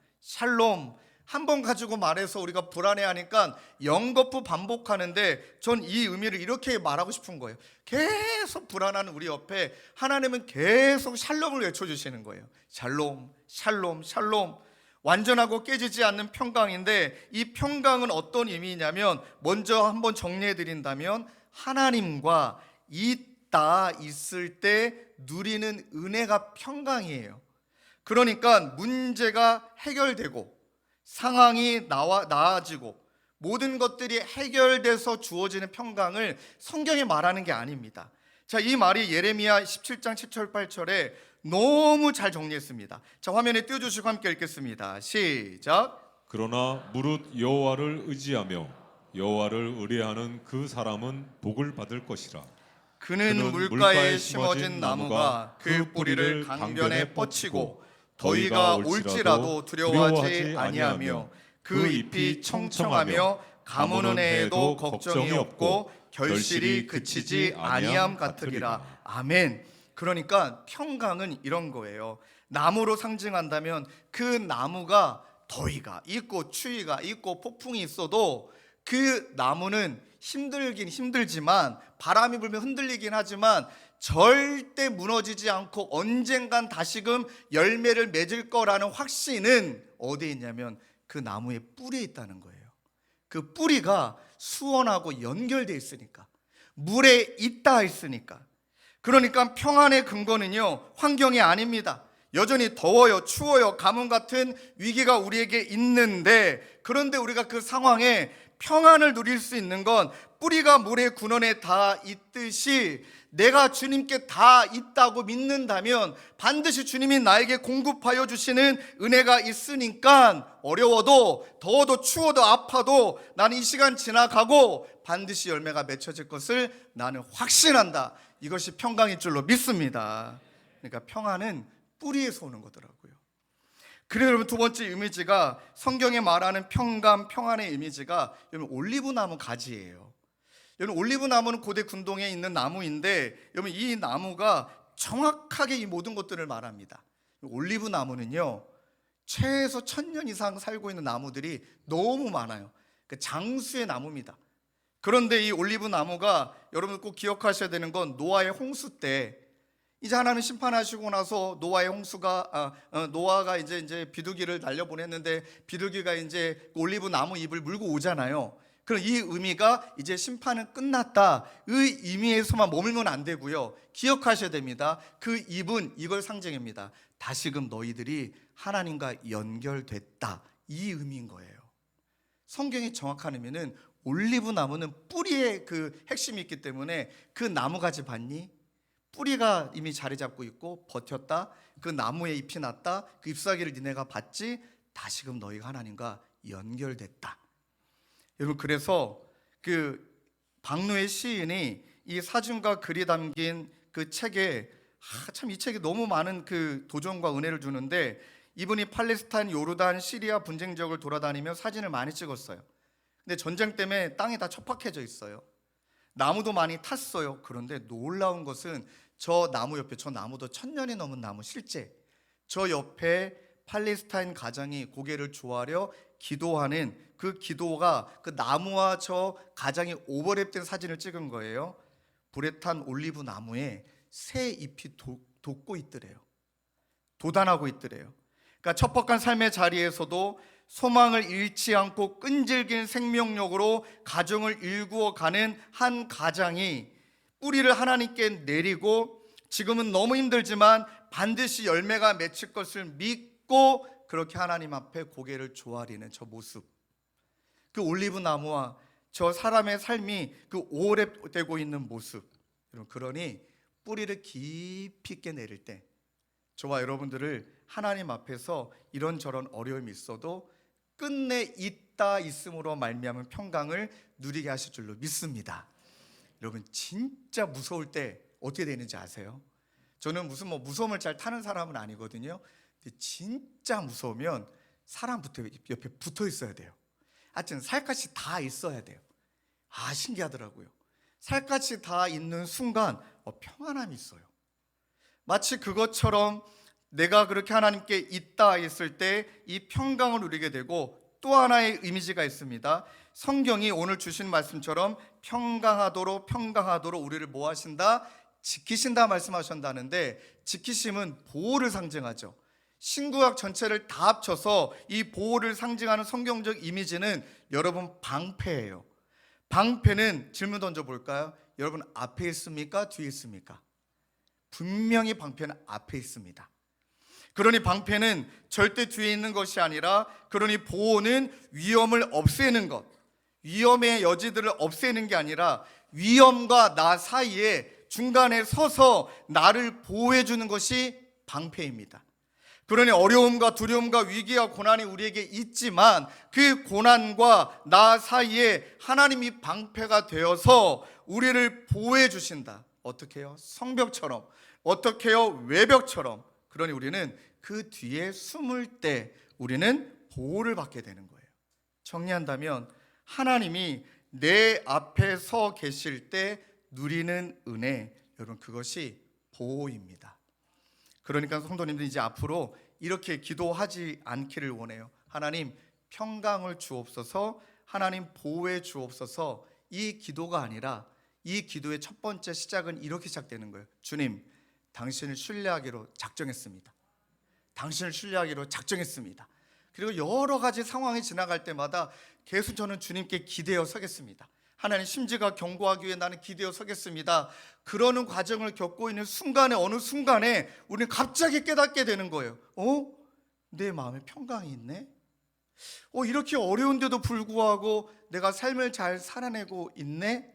한 번 가지고 말해서 우리가 불안해하니까 영거푸 반복하는데 전 이 의미를 이렇게 말하고 싶은 거예요. 계속 불안한 우리 옆에 하나님은 계속 샬롬을 외쳐주시는 거예요. 샬롬. 완전하고 깨지지 않는 평강인데 이 평강은 어떤 의미냐면 먼저 한번 정리해 드린다면 하나님과 있을 때 누리는 은혜가 평강이에요. 그러니까 문제가 해결되고 상황이 나아지고 모든 것들이 해결돼서 주어지는 평강을 성경이 말하는 게 아닙니다. 자, 이 말이 예레미야 17장 7절 8절에 너무 잘 정리했습니다. 자, 화면에 띄워주시고 함께 읽겠습니다. 시작. 그러나 무릇 여호와를 의지하며 여호와를 의뢰하는 그 사람은 복을 받을 것이라. 그는 물가에 심어진 나무가 그 뿌리를 강변에 뻗치고 더위가 올지라도 두려워하지 아니하며 그 잎이 청청하며 가무는 해에도 걱정이 없고 결실이 그치지 아니함 같으리라. 아멘. 그러니까 평강은 이런 거예요. 나무로 상징한다면 그 나무가 더위가 있고 추위가 있고 폭풍이 있어도 그 나무는 힘들긴 힘들지만 바람이 불면 흔들리긴 하지만 절대 무너지지 않고 언젠간 다시금 열매를 맺을 거라는 확신은 어디에 있냐면 그 나무의 뿌리에 있다는 거예요. 그 뿌리가 수원하고 연결되어 있으니까, 물에 있다 했으니까. 그러니까 평안의 근거는요, 환경이 아닙니다. 여전히 더워요, 추워요, 가뭄 같은 위기가 우리에게 있는데, 그런데 우리가 그 상황에 평안을 누릴 수 있는 건 뿌리가 물의 근원에 다 있듯이 내가 주님께 다 있다고 믿는다면 반드시 주님이 나에게 공급하여 주시는 은혜가 있으니까 어려워도 더워도 추워도 아파도 나는 이 시간 지나가고 반드시 열매가 맺혀질 것을 나는 확신한다. 이것이 평강일 줄로 믿습니다. 그러니까 평안은 뿌리에서 오는 거더라고요. 그래서 여러분, 두 번째 이미지가 성경에 말하는 평강, 평안의 이미지가 여러분 올리브 나무 가지예요. 여러분, 올리브 나무는 고대 군동에 있는 나무인데 여러분 이 나무가 정확하게 이 모든 것들을 말합니다. 올리브 나무는요, 최소 1000년 이상 살고 있는 나무들이 너무 많아요. 장수의 나무입니다. 그런데 이 올리브 나무가 여러분 꼭 기억하셔야 되는 건 노아의 홍수 때 이제 하나님 심판하시고 나서 노아의 홍수가 노아가 이제 비둘기를 날려보냈는데 비둘기가 이제 올리브 나무 잎을 물고 오잖아요. 그럼 이 의미가 이제 심판은 끝났다의 의미에서만 머물면 안 되고요. 기억하셔야 됩니다. 그 잎은 이걸 상징합니다. 다시금 너희들이 하나님과 연결됐다, 이 의미인 거예요. 성경의 정확한 의미는 올리브 나무는 뿌리에 그 핵심이 있기 때문에 그 나무가지 봤니? 뿌리가 이미 자리 잡고 있고 버텼다. 그 나무에 잎이 났다. 그 잎사귀를 니네가 봤지? 다시금 너희가 하나님과 연결됐다. 여러분, 그래서 그 박노의 시인이 이 사진과 글이 담긴 그 책에 참 이 책이 너무 많은 그 도전과 은혜를 주는데 이분이 팔레스타인, 요르단, 시리아 분쟁 지역을 돌아다니며 사진을 많이 찍었어요. 근데 전쟁 때문에 땅이 다 척박해져 있어요. 나무도 많이 탔어요. 그런데 놀라운 것은 저 나무 옆에, 저 나무도 1000년이 넘은 나무, 실제 저 옆에 팔레스타인 가장이 고개를 조아려 기도하는 그 기도가 그 나무와 저 가장이 오버랩된 사진을 찍은 거예요. 불에 탄 올리브 나무에 새 잎이 돋고 있더래요. 돋아나고 있더래요. 그러니까 척박한 삶의 자리에서도 소망을 잃지 않고 끈질긴 생명력으로 가정을 일구어가는 한 가장이 뿌리를 하나님께 내리고 지금은 너무 힘들지만 반드시 열매가 맺힐 것을 믿고 그렇게 하나님 앞에 고개를 조아리는 저 모습, 그 올리브 나무와 저 사람의 삶이 그 오래되고 있는 모습, 그러니 뿌리를 깊이 있게 내릴 때 저와 여러분들을 하나님 앞에서 이런저런 어려움이 있어도 끝내 있다 있음으로 말미암은 평강을 누리게 하실 줄로 믿습니다. 여러분, 진짜 무서울 때 어떻게 되는지 아세요? 저는 무슨 무서움을 잘 타는 사람은 아니거든요. 근데 진짜 무서우면 사람부터 옆에 붙어 있어야 돼요. 하여튼 살갗이 다 있어야 돼요. 신기하더라고요. 살갗이 다 있는 순간 평안함이 있어요. 마치 그것처럼 내가 그렇게 하나님께 있다 했을 때 이 평강을 누리게 되고, 또 하나의 이미지가 있습니다. 성경이 오늘 주신 말씀처럼 평강하도록 우리를 뭐 하신다? 지키신다 말씀하셨다는데, 지키심은 보호를 상징하죠. 신구약 전체를 다 합쳐서 이 보호를 상징하는 성경적 이미지는 여러분 방패예요. 방패는 질문 던져볼까요? 여러분, 앞에 있습니까? 뒤에 있습니까? 분명히 방패는 앞에 있습니다. 그러니 방패는 절대 뒤에 있는 것이 아니라, 그러니 보호는 위험을 없애는 것, 위험의 여지들을 없애는 게 아니라 위험과 나 사이에 중간에 서서 나를 보호해 주는 것이 방패입니다. 그러니 어려움과 두려움과 위기와 고난이 우리에게 있지만 그 고난과 나 사이에 하나님이 방패가 되어서 우리를 보호해 주신다. 어떻게 해요? 성벽처럼. 어떻게 해요? 외벽처럼. 그러니 우리는 그 뒤에 숨을 때 우리는 보호를 받게 되는 거예요. 정리한다면 하나님이 내 앞에 서 계실 때 누리는 은혜, 여러분, 그것이 보호입니다. 그러니까 성도님들, 이제 앞으로 이렇게 기도하지 않기를 원해요. 하나님, 평강을 주옵소서, 하나님 보호해 주옵소서. 이 기도가 아니라, 이 기도의 첫 번째 시작은 이렇게 시작되는 거예요. 주님, 당신을 신뢰하기로 작정했습니다. 당신을 신뢰하기로 작정했습니다. 그리고 여러 가지 상황이 지나갈 때마다 계속 저는 주님께 기대어 서겠습니다. 하나님, 심지가 견고하기 위해 나는 기대어 서겠습니다. 그러는 과정을 겪고 있는 순간에, 어느 순간에 우리는 갑자기 깨닫게 되는 거예요. 내 마음에 평강이 있네? 이렇게 어려운데도 불구하고 내가 삶을 잘 살아내고 있네?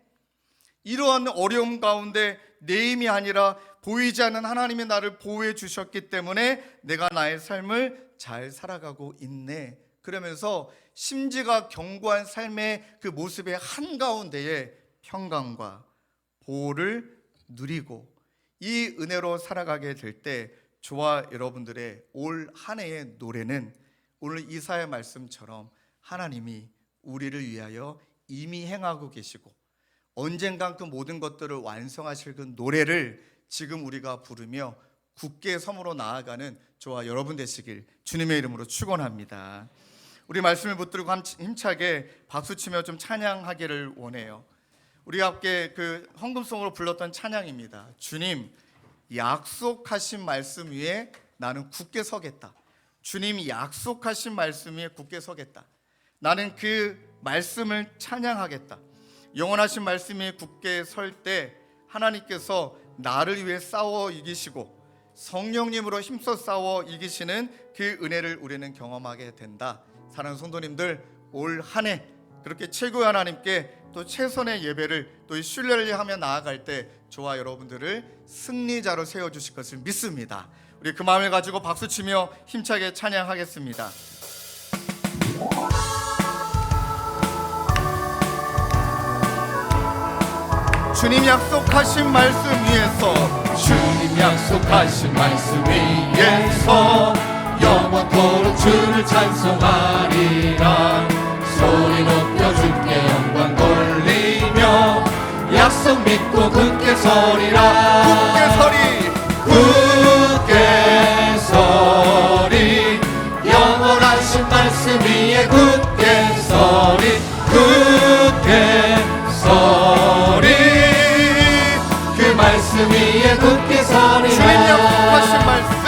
이러한 어려움 가운데 내 힘이 아니라 보이지 않는 하나님이 나를 보호해 주셨기 때문에 내가 나의 삶을 잘 살아가고 있네. 그러면서 심지가 견고한 삶의 그 모습의 한가운데에 평강과 보호를 누리고 이 은혜로 살아가게 될 때, 저와 여러분들의 올 한 해의 노래는 오늘 이사야 말씀처럼 하나님이 우리를 위하여 이미 행하고 계시고 언젠간 그 모든 것들을 완성하실 그 노래를 지금 우리가 부르며 굳게 섬으로 나아가는 저와 여러분 되시길 주님의 이름으로 축원합니다. 우리 말씀을 붙들고 힘차게 박수치며 좀 찬양하기를 원해요. 우리가 함께 그 헌금송으로 불렀던 찬양입니다. 주님, 약속하신 말씀 위에 나는 굳게 서겠다. 주님이 약속하신 말씀 위에 굳게 서겠다. 나는 그 말씀을 찬양하겠다. 영원하신 말씀 위에 굳게 설 때 하나님께서 나를 위해 싸워 이기시고 성령님으로 힘써 싸워 이기시는 그 은혜를 우리는 경험하게 된다. 사랑하는 성도님들, 올 한 해 그렇게 최고의 하나님께 또 최선의 예배를 또 신뢰를 하며 나아갈 때 저와 여러분들을 승리자로 세워주실 것을 믿습니다. 우리 그 마음을 가지고 박수치며 힘차게 찬양하겠습니다. 주님 약속하신 말씀 위에서, 주님 약속하신 말씀 위에서 영원토록 주를 찬송하리라. 소리 높여 주께 영광 돌리며 약속 믿고 굳게 서리라. 굳게 서리, 굳게 서리. 영원하신 말씀 위에 굳게 서리. 굳게 서리. 그 말씀 위에 굳게 서리라. 주님 약속하신 말씀,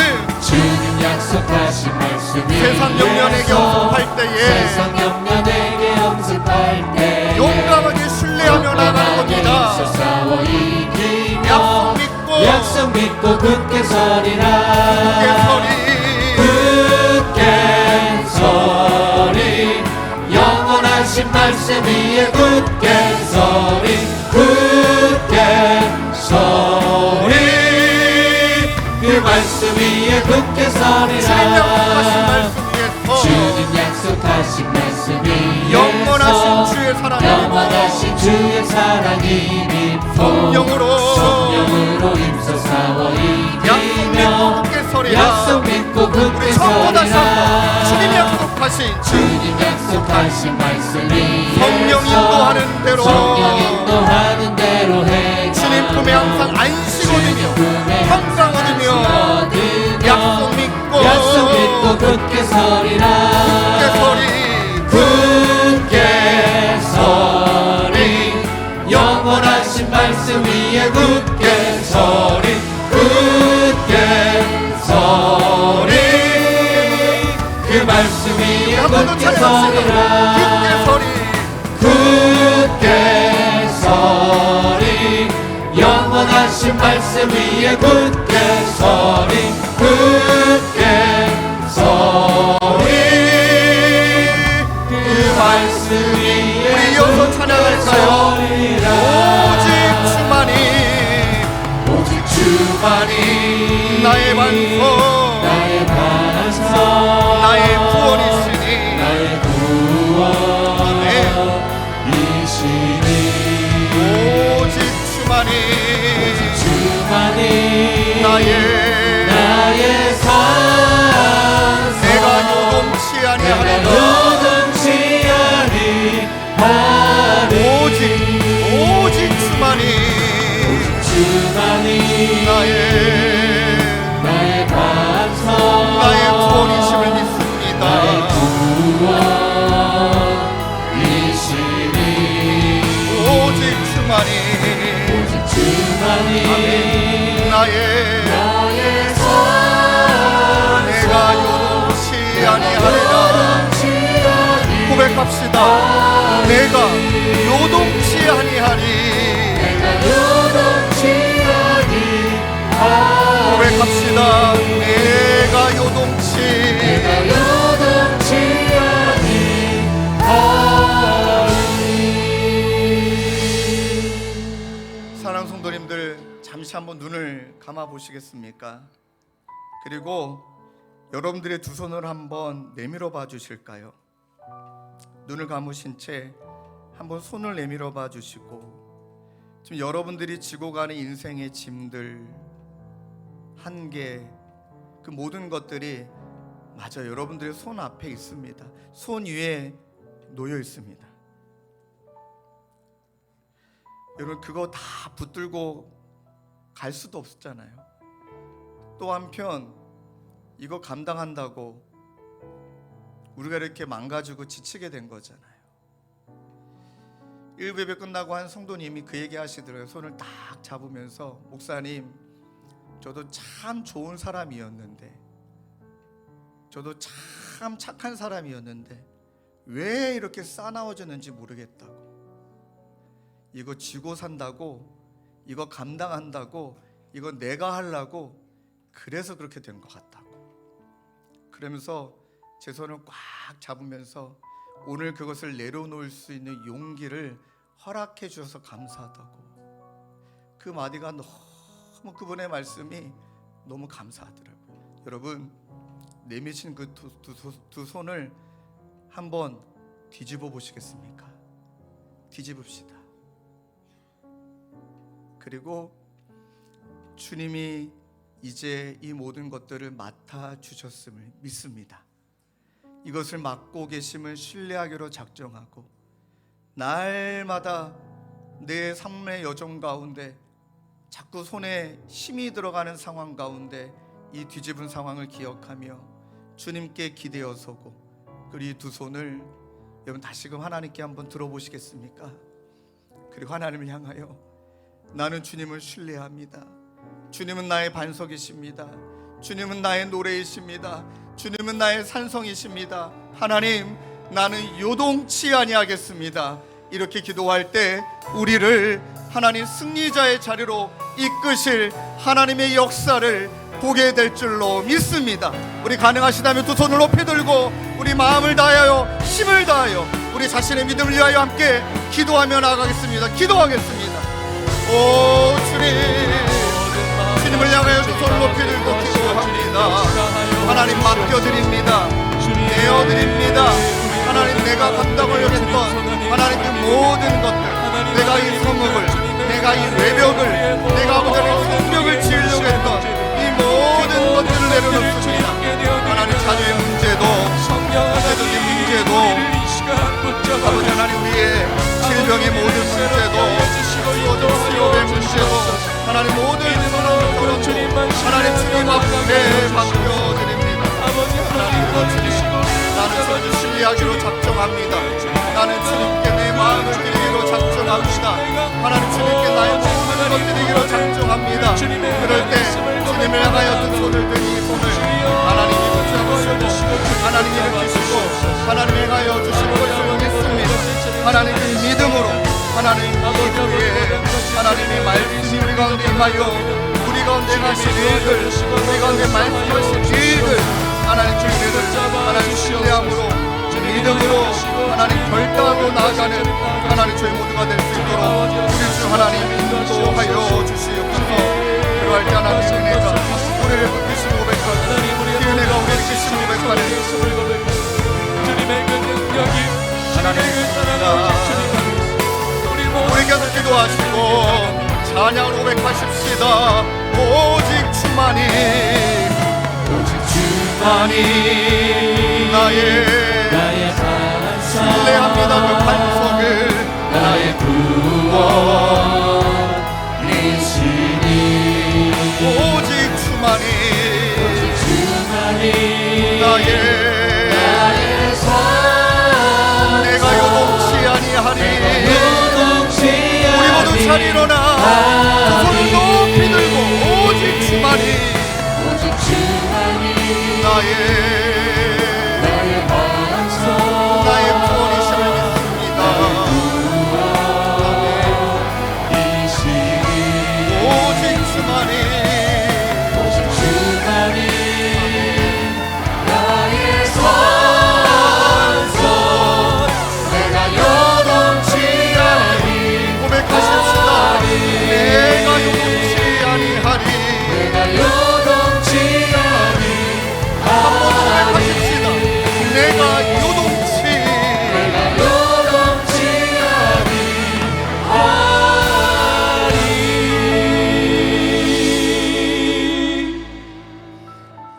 주님 약속하신 말씀 위에 세상 영년에게 영접할 때에 세상 영년에게 영접할 때에 용감하게 신뢰하며 나가는 겁니다. 힘써 싸워 이기며 약속 믿고 약속 믿고 굳게 서리라. 굳게 굳게 서리. 영원하신 말씀 위에 굳게 주님 약속하신 말씀 위에서 영원하신 주의 사랑이 영원하신 주의 사랑이 성령으로 임소사워 약속 믿고 이기며 굳게 서리라. 약속 믿고 굳게 우리 처음으로 다시 한번 서리라 주님 약속하신 말씀 위에서 성령 인도하는 대로 성령 인도하는 대로 해 주님 품에 항상 안식 얻으며 항상 얻으며 약속 믿고 굳게 서리라 굳게 서리 영원하신 말씀 위에 굳게 서리 굳게 서리 그 말씀 위에 굳게 서리라 굳게 서리 영원하신 말씀 위에 굳게 서리 굳게 서리 그 말씀 위에 우리 이어서 찬양할까요? 오직 주만이 나의 반석 나의 구원이시니 오직 주만이 나의 산성 내가 요동치 아니하리라 오직 주만이 나의 반성 나의 구원이심을 믿습니다 오직 주만이 나의 산 내가 요동치 아니하리라 고백합시다 내가 요동치 아니하리 고백합시다 내가 요동치 사랑하는 성도님들 잠시 한번 눈을 감아 보시겠습니까? 그리고 여러분들의 두 손을 한번 내밀어 봐 주실까요? 눈을 감으신 채 한번 손을 내밀어 봐 주시고 지금 여러분들이 지고 가는 인생의 짐들 한계 그 모든 것들이 맞아 여러분들의 손 앞에 있습니다. 손 위에 놓여 있습니다. 여러분 그거 다 붙들고 갈 수도 없었잖아요. 또 한편 이거 감당한다고 우리가 이렇게 망가지고 지치게 된 거잖아요. 1부 예배 끝나고 한 성도님이 그 얘기 하시더라고요. 손을 딱 잡으면서 목사님 저도 참 좋은 사람이었는데 저도 참 착한 사람이었는데 왜 이렇게 싸나워졌는지 모르겠다고 이거 지고 산다고 이거 감당한다고 이거 내가 하려고 그래서 그렇게 된 것 같다고 그러면서 제 손을 꽉 잡으면서 오늘 그것을 내려놓을 수 있는 용기를 허락해 주셔서 감사하다고 그 마디가 너무 그분의 말씀이 너무 감사하더라고요. 여러분 내미신 그 두 손을 한번 뒤집어 보시겠습니까? 뒤집읍시다. 그리고 주님이 이제 이 모든 것들을 맡아 주셨음을 믿습니다. 이것을 맡고 계심을 신뢰하기로 작정하고 날마다 내 삶의 여정 가운데 자꾸 손에 힘이 들어가는 상황 가운데 이 뒤집은 상황을 기억하며 주님께 기대어 서고 그리고 이 두 손을 여러분 다시금 하나님께 한번 들어보시겠습니까? 그리고 하나님을 향하여 나는 주님을 신뢰합니다. 주님은 나의 반석이십니다. 주님은 나의 노래이십니다. 주님은 나의 산성이십니다. 하나님 나는 요동치 아니하겠습니다. 이렇게 기도할 때 우리를 하나님 승리자의 자리로 이끄실 하나님의 역사를 보게 될 줄로 믿습니다. 우리 가능하시다면 두 손을 높이 들고 우리 마음을 다하여 힘을 다하여 우리 자신의 믿음을 위하여 함께 기도하며 나아가겠습니다. 기도하겠습니다. 오 주님, 주님을 향하여 두 손을 높이 들고 기도합니다. 하나님 맡겨드립니다. 내어드립니다. 하나님 내가 간다고 여겼던 하나님 그 모든 것들, 내가 이 성읍을, 내가 이 외벽을, 내가 아버지 하나님 성벽을 지으려고 했던 이 모든 것들을 내려놓습니다. 하나님 자녀의 문제도, 자녀의 문제도, 아버지 하나님 우리의 질병의 모든 문제도, 수요의 문제도, 하나님 모든 문제도 하나님 주님 앞에 맡겨드립니다. 나는 주님을 신뢰하기로 작정합니다. 나는 주님께 내 마음을 드리기로 작정합니다. 하나님 주님께 나의 모든 것 드리기로 작정합니다. 그럴 때 주님을 향하여 두 손을 드니 이 손을 하나님이 붙잡으시고 하나님이 일으키시고 하나님 행하여 주실 것을 믿습니다. 하나님 그 믿음으로 하나님 이후에 하나님의 말씀이 우리 가운데 임하여 우리 가운데 하신 일들, 우리 가운데 말씀하신 일들 하나님 주님을 하나님 신뢰함으로 믿음으로 하나님 결단하고 나아가는 하나님 저희 모두가 될 수 있도록 우리 주 하나님 인도하여 주시옵소서. 그러할 때 하나님의 은혜가 우리를 붙이신 고백하는 그 은혜가 우리를 붙이신 고백하는 주님의 그 능력이 하나님 우리 곁을 기도하시고 찬양을 고백하십시다. 오직 주만이 나의 신뢰합니다. 그 반석을 나의 구원이시니 오직 주만이 나의 삶 내가 요동치 아니하리. 우리 모두 잘 일어나 두 손을 높이 들고 오직 주만이 나의 구원이심을 믿습니다. 오직 주만이 나의 산소 내가 요동치 아니 고백하십시다. 내가 요동치 아니하리. 내가 요동치 아니 한번 고백하십시다. 내가 요동치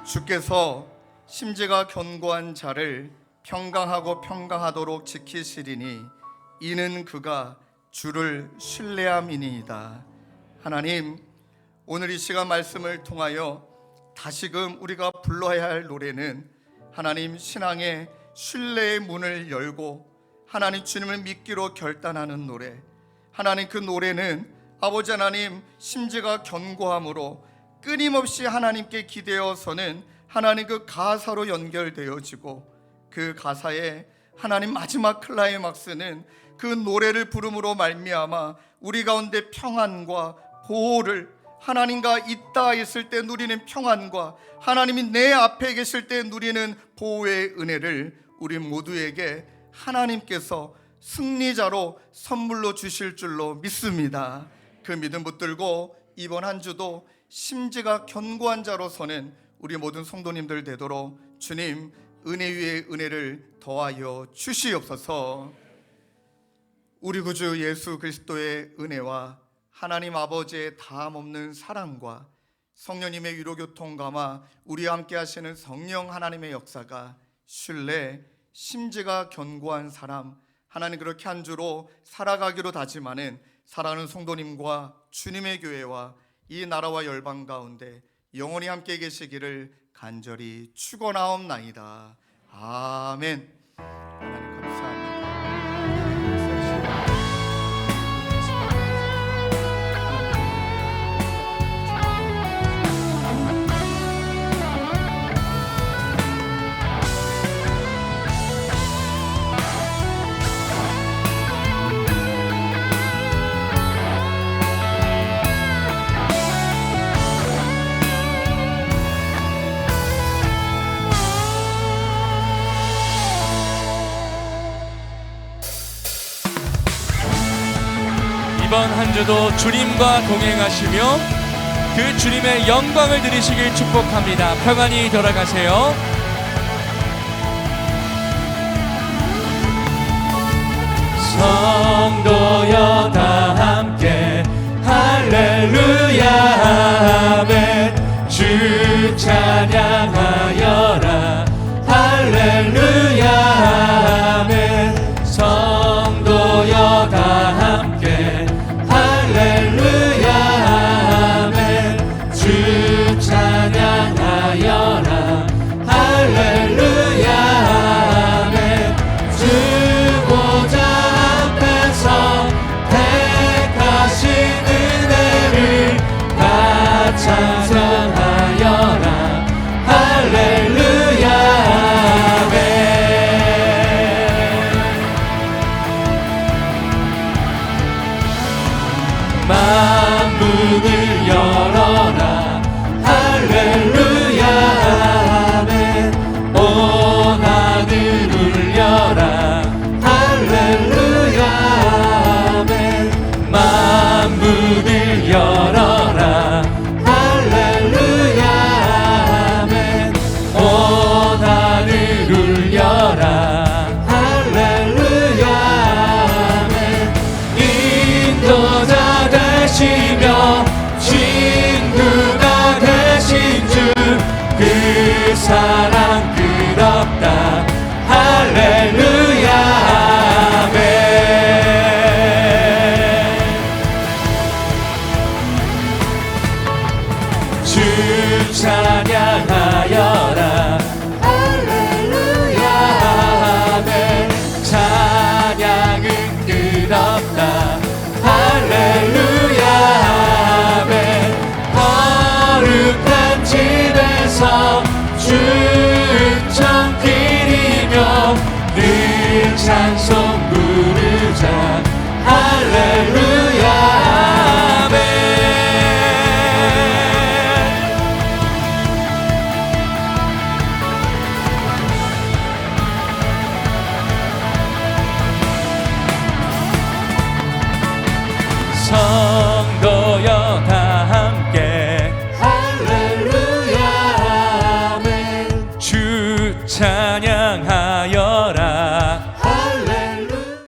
주께서 심지가 견고한 자를 평강하고 평강하도록 지키시리니 이는 그가 주를 신뢰함이니이다. 하나님, 오늘 이 시간 말씀을 통하여 다시금 우리가 불러야 할 노래는 하나님 신앙의 신뢰의 문을 열고 하나님 주님을 믿기로 결단하는 노래. 하나님 그 노래는 아버지 하나님 심지가 견고함으로 끊임없이 하나님께 기대어서는 하나님 그 가사로 연결되어지고 그 가사에 하나님 마지막 클라이막스는 그 노래를 부름으로 말미암아 우리 가운데 평안과 보호를 하나님과 있다 있을 때 누리는 평안과 하나님이 내 앞에 계실 때 누리는 보호의 은혜를 우리 모두에게 하나님께서 승리자로 선물로 주실 줄로 믿습니다. 그 믿음 붙들고 이번 한 주도 심지가 견고한 자로서는 우리 모든 성도님들 되도록 주님 은혜 위에 은혜를 더하여 주시옵소서. 우리 구주 예수 그리스도의 은혜와 하나님 아버지의 다함없는 사랑과 성령님의 위로교통감화 우리와 함께 하시는 성령 하나님의 역사가 신뢰 심지가 견고한 사람 하나님 그렇게 한 주로 살아가기로 다짐하는 사랑하는 성도님과 주님의 교회와 이 나라와 열방 가운데 영원히 함께 계시기를 간절히 축원하옵나이다. 아멘. 하나님 감사합니다. 이번 한 주도 주님과 동행하시며 그 주님의 영광을 누리시길 축복합니다. 평안히 돌아가세요. 성도여 다 함께 할렐루야 아멘. 주 찬양하여라 할렐루야 아멘. 성도여 다 함께 할렐루야 아멘. 주 찬양하여라 할렐루야 아멘. 주 보좌 앞에서 택하신 은혜를 다 찬송하여라 할렐루야 아멘. 만문을 열어라 할렐루야 아멘. 온 하늘 울려라 할렐루야 아멘. 만문을 열어라 할렐루야 아멘. 온 하늘 울려라 할렐루야 아멘. 인도자 되시며 친구가 되신 주 그 사랑 끝없다 할렐루야 아멘. 주 찬양하여라 할렐루야 아멘. 찬양은 끝없다 할렐루야 아멘. 거룩한 집에서 주 은총 드리며 늘 찬송 부르자